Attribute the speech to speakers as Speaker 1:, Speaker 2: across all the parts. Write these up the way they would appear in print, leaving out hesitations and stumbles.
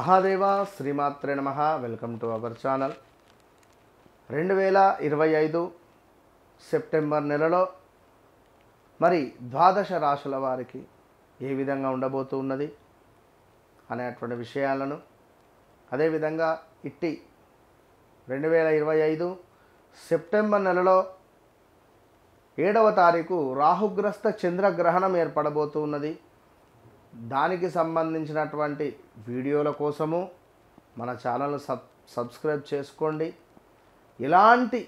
Speaker 1: మహాదేవ శ్రీమాత్రే నమః. Welcome to our channel. 2025 September నెలలో మరి ద్వాదశ రాశుల వారికి ఏ విధంగా ఉండబోతున్నది అనేటువంటి విషయాలను, అదేవిధంగా ఇట్టి 2025 సెప్టెంబర్ నెలలో 7వ తారీఖు రాహుగ్రస్త చంద్రగ్రహణం ఏర్పడబోతున్నది. దానికి సంబంధించినటువంటి వీడియోల కోసము మన ఛానల్ సబ్స్క్రైబ్ చేసుకోండి. ఇలాంటి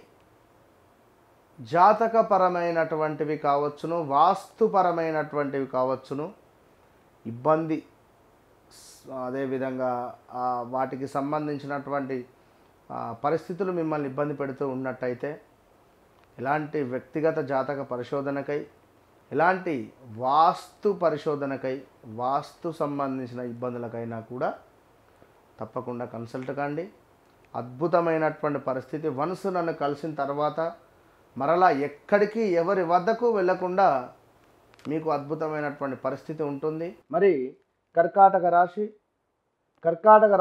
Speaker 1: జాతకపరమైనటువంటివి కావచ్చును, వాస్తుపరమైనటువంటివి కావచ్చును, ఇబ్బంది అదేవిధంగా వాటికి సంబంధించినటువంటి పరిస్థితులు మిమ్మల్ని ఇబ్బంది పెడుతూ ఉన్నట్టయితే ఇలాంటి వ్యక్తిగత జాతక పరిశోధనకై, ఇలాంటి వాస్తు పరిశోధనకై, వాస్తు సంబంధించిన ఇబ్బందులకైనా కూడా తప్పకుండా కన్సల్ట్ కండి. అద్భుతమైనటువంటి పరిస్థితి. వన్స్ నన్ను కలిసిన తర్వాత మరలా ఎక్కడికి ఎవరి వద్దకు వెళ్ళకుండా మీకు అద్భుతమైనటువంటి పరిస్థితి ఉంటుంది. మరి కర్కాటక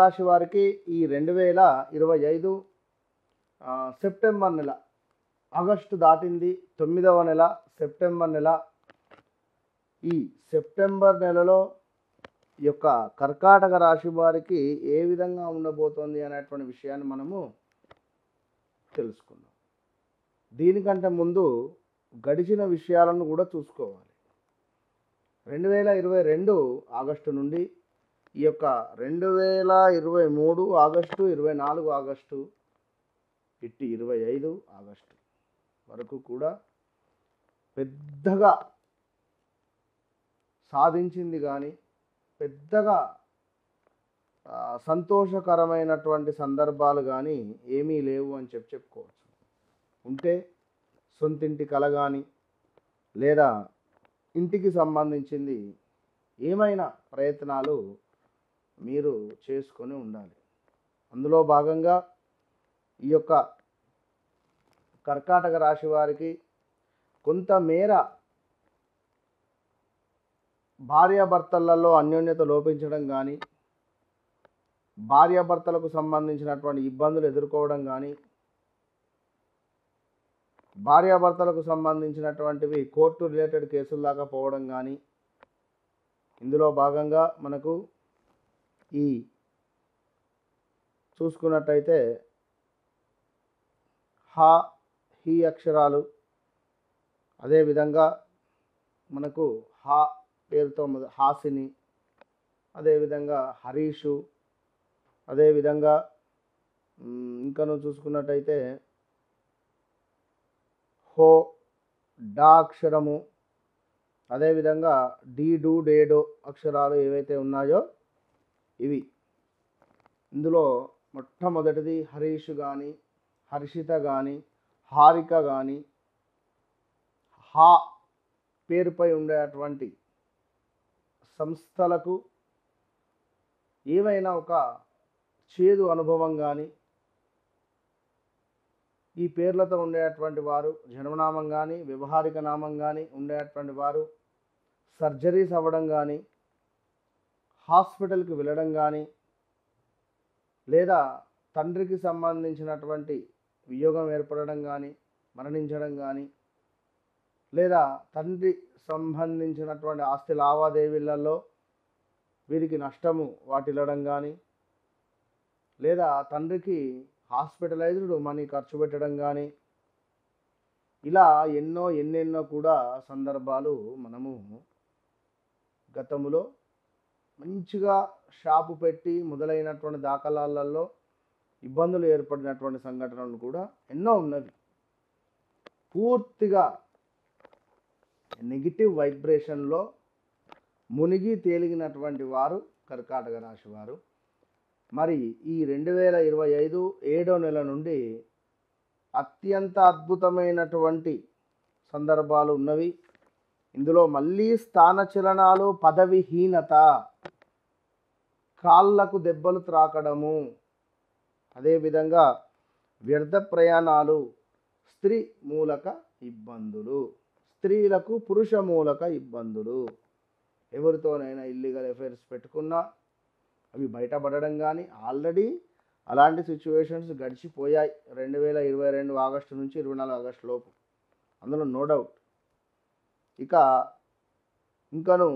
Speaker 1: రాశి వారికి ఈ 2025 సెప్టెంబర్ నెల, ఆగస్టు దాటింది, 9వ నెల సెప్టెంబర్ నెల. ఈ సెప్టెంబర్ నెలలో ఈ యొక్క కర్కాటక రాశి వారికి ఏ విధంగా ఉండబోతోంది అనేటువంటి విషయాన్ని మనము తెలుసుకుందాం. దీనికంటే ముందు గడిచిన విషయాలను కూడా చూసుకోవాలి. 2022 ఆగస్టు నుండి ఈ యొక్క 2023 ఆగస్టు, 24 ఆగస్టు, ఇట్టి 25 ఆగస్టు వరకు కూడా పెద్దగా సాధించింది కానీ, పెద్దగా సంతోషకరమైనటువంటి సందర్భాలు కానీ ఏమీ లేవు అని చెప్పుకోవచ్చు. ఉంటే సొంతింటి కల కానీ, లేదా ఇంటికి సంబంధించింది ఏమైనా ప్రయత్నాలు మీరు చేసుకొని ఉండాలి. అందులో భాగంగా ఈ యొక్క కర్కాటక రాశి వారికి కొంతమేర భార్యాభర్తలలో అన్యోన్యత లోపించడం కానీ, భార్యాభర్తలకు సంబంధించినటువంటి ఇబ్బందులు ఎదుర్కోవడం కానీ, భార్యాభర్తలకు సంబంధించినటువంటివి కోర్టు రిలేటెడ్ కేసుల దాకా పోవడం కానీ, ఇందులో భాగంగా మనకు ఈ చూసుకున్నట్టయితే హా, హీ అక్షరాలు, అదేవిధంగా మనకు హా పేరుతో హాసిని, అదేవిధంగా హరీషు, అదేవిధంగా ఇంకను చూసుకున్నట్టయితే హో, డా అక్షరము, అదేవిధంగా డీ, డూ, డేడో అక్షరాలు ఏవైతే ఉన్నాయో ఇవి. ఇందులో మొట్టమొదటిది హరీష్ కానీ, హర్షిత కానీ, హారిక కానీ, హా పేరుపై ఉండేటువంటి సంస్థలకు ఏవైనా ఒక చేదు అనుభవం కానీ, ఈ పేర్లతో ఉండేటువంటి వారు జన్మనామం కానీ, వ్యవహారిక నామం కానీ ఉండేటువంటి వారు సర్జరీస్ అవ్వడం కానీ, హాస్పిటల్కి వెళ్ళడం కానీ, లేదా తండ్రికి సంబంధించినటువంటి వియోగం ఏర్పడడం కానీ, మరణించడం కానీ, లేదా తండ్రి సంబంధించినటువంటి ఆస్తి లావాదేవీలలో వీరికి నష్టము వాటిల్లడం కానీ, లేదా తండ్రికి హాస్పిటలైజ్డ్ మనీ ఖర్చు పెట్టడం కానీ, ఇలా ఎన్నెన్నో కూడా సందర్భాలు మనము గతంలో మంచిగా షాపు పెట్టి మొదలైనటువంటి దాఖలాలలో ఇబ్బందులు ఏర్పడినటువంటి సంఘటనలు కూడా ఎన్నో ఉన్నవి. పూర్తిగా నెగిటివ్ వైబ్రేషన్లో మునిగి తేలిగినటువంటి వారు కర్కాటక రాశి వారు. మరి ఈ 2025 7వ నెల నుండి అత్యంత అద్భుతమైనటువంటి సందర్భాలు ఉన్నవి. ఇందులో మళ్ళీ స్థానచలనాలు, పదవిహీనత, కాళ్ళకు దెబ్బలు త్రాకడము, అదేవిధంగా వ్యర్థ ప్రయాణాలు, స్త్రీ మూలక ఇబ్బందులు, స్త్రీలకు పురుష మూలక ఇబ్బందులు, ఎవరితోనైనా ఇల్లీగల్ అఫైర్స్ పెట్టుకున్నా, అవి బయటపడడం కానీ ఆల్రెడీ అలాంటి సిచ్యువేషన్స్ గడిచిపోయాయి 2022 ఆగస్టు నుంచి 24 ఆగస్టు లోపు, అందులో నో డౌట్. ఇక ఇంకను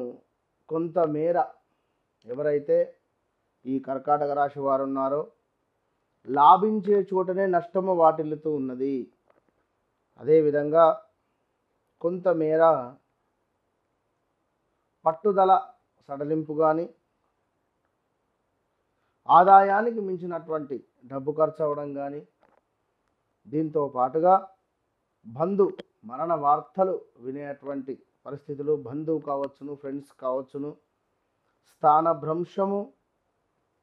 Speaker 1: కొంతమేర ఎవరైతే ఈ కర్కాటక రాశి వారు ఉన్నారో లాభించే చోటనే నష్టము వాటిల్లుతూ ఉన్నది. అదేవిధంగా కొంతమేర పట్టుదల సడలింపు కానీ ఆదాయానికి మించినటువంటి డబ్బు ఖర్చు అవ్వడం కానీ, దీంతో పాటుగా బంధు మరణ వార్తలు వినేటువంటి పరిస్థితులు, బంధువు కావచ్చును, ఫ్రెండ్స్ కావచ్చును, స్థానభ్రంశము,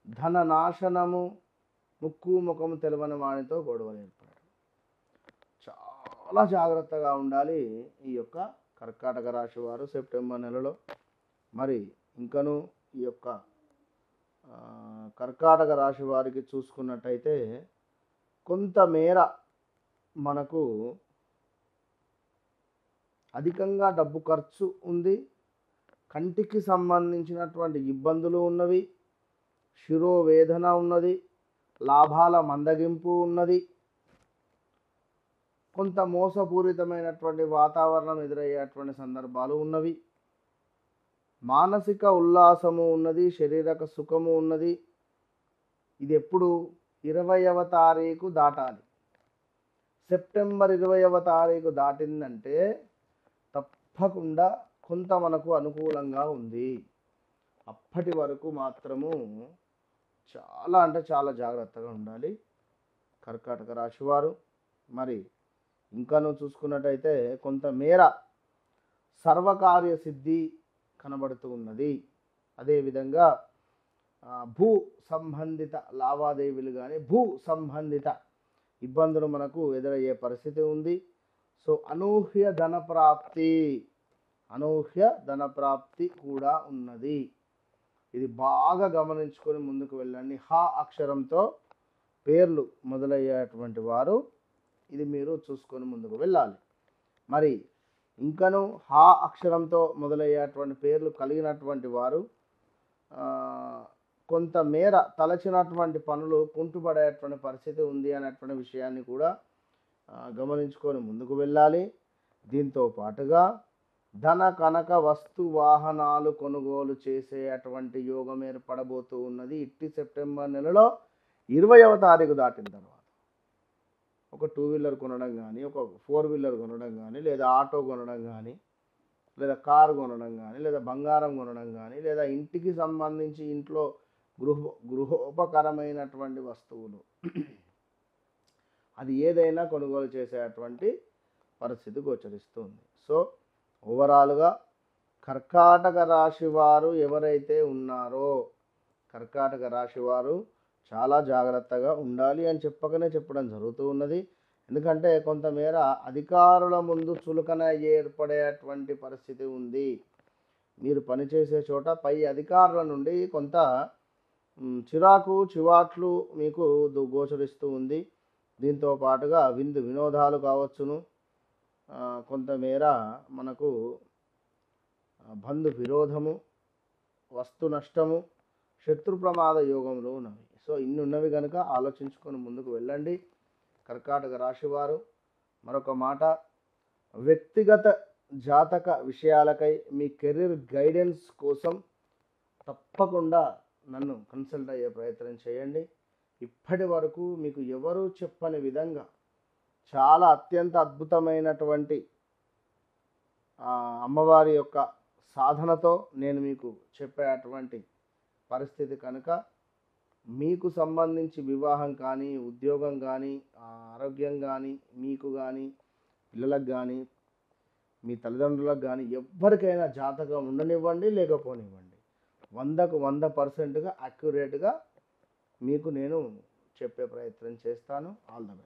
Speaker 1: ధన నాశనము, ముక్కు ముఖము తెలవని వానితో గొడవలు ఏర్పడడం. చాలా జాగ్రత్తగా ఉండాలి ఈ యొక్క కర్కాటక రాశి వారు సెప్టెంబర్ నెలలో. మరి ఇంకను ఈ యొక్క కర్కాటక రాశి వారికి చూసుకున్నట్టయితే కొంతమేర మనకు అధికంగా డబ్బు ఖర్చు ఉంది, కంటికి సంబంధించినటువంటి ఇబ్బందులు ఉన్నవి, శిరోవేదన ఉన్నది, లాభాల మందగింపు ఉన్నది, కొంత మోసపూరితమైనటువంటి వాతావరణం ఎదురయ్యేటువంటి సందర్భాలు ఉన్నవి, మానసిక ఉల్లాసము ఉన్నది, శారీరక సుఖము ఉన్నది. ఇది ఎప్పుడు 20వ తారీఖు దాటాలి. సెప్టెంబర్ 20వ తారీఖు దాటిందంటే తప్పకుండా కొంత మనకు అనుకూలంగా ఉంది. అప్పటి వరకు మాత్రము చాలా అంటే చాలా జాగ్రత్తగా ఉండాలి కర్కాటక రాశి వారు. మరి ఇంకాను చూసుకున్నట్టయితే కొంతమేర సర్వకార్య సిద్ధి కనబడుతూ ఉన్నది. అదేవిధంగా భూ సంబంధిత లావాదేవీలు కానీ భూ సంబంధిత ఇబ్బందులు మనకు ఎదురయ్యే పరిస్థితి ఉంది. సో అనూహ్య ధన ప్రాప్తి కూడా ఉన్నది. ఇది బాగా గమనించుకొని ముందుకు వెళ్ళండి. హా అక్షరంతో పేర్లు మొదలయ్యేటువంటి వారు ఇది మీరు చూసుకొని ముందుకు వెళ్ళాలి. మరి ఇంకను హా అక్షరంతో మొదలయ్యేటువంటి పేర్లు కలిగినటువంటి వారు కొంతమేర తలచినటువంటి పనులు కుంటుపడేటువంటి పరిస్థితి ఉంది అనేటువంటి విషయాన్ని కూడా గమనించుకొని ముందుకు వెళ్ళాలి. దీంతో పాటుగా ధన కనక వస్తు వాహనాలు కొనుగోలు చేసే అటువంటి యోగం ఏర్పడబోతూ ఉన్నది. ఇట్టి సెప్టెంబర్ నెలలో 20వ తారీఖు దాటిన తర్వాత ఒక 2 వీలర్ కొనడం కానీ, ఒక 4 వీలర్ కొనడం కానీ, లేదా ఆటో కొనడం కానీ, లేదా కారు కొనడం కానీ, లేదా బంగారం కొనడం కానీ, లేదా ఇంటికి సంబంధించి ఇంట్లో గృహోపకరమైనటువంటి వస్తువులు అది ఏదైనా కొనుగోలు చేసేటువంటి పరిస్థితి గోచరిస్తుంది. సో ఓవరాల్గా కర్కాటక రాశి వారు ఎవరైతే ఉన్నారో కర్కాటక రాశి వారు చాలా జాగ్రత్తగా ఉండాలి అని చెప్పడం జరుగుతూ ఉన్నది. ఎందుకంటే కొంతమేర అధికారుల ముందు చులకన ఏర్పడేటువంటి పరిస్థితి ఉంది. మీరు పనిచేసే చోట పై అధికారుల నుండి కొంత చిరాకు చివాట్లు మీకు గోచరిస్తూ ఉంది. దీంతో పాటుగా వినోదాలు కావచ్చును, కొంతమేర మనకు బంధు విరోధము, వస్తు నష్టము, శత్రు ప్రమాద యోగంలో ఉన్నవి. సో ఇన్ని ఉన్నవి కనుక ఆలోచించుకొని ముందుకు వెళ్ళండి కర్కాటక రాశివారు. మరొక మాట, వ్యక్తిగత జాతక విషయాలకై మీ కెరీర్ గైడెన్స్ కోసం తప్పకుండా నన్ను కన్సల్ట్ అయ్యే ప్రయత్నం చేయండి. ఇప్పటి వరకు మీకు ఎవరూ చెప్పని విధంగా చాలా అత్యంత అద్భుతమైనటువంటి అమ్మవారి యొక్క సాధనతో నేను మీకు చెప్పేటువంటి పరిస్థితి కనుక మీకు సంబంధించి వివాహం కానీ, ఉద్యోగం కానీ, ఆరోగ్యం కానీ, మీకు కానీ, పిల్లలకు కానీ, మీ తల్లిదండ్రులకు కానీ ఎవరికైనా జాతకం ఉండనివ్వండి లేకపోనివ్వండి, 100కు 100% అక్యురేట్గా మీకు నేను చెప్పే ప్రయత్నం చేస్తాను. All the best.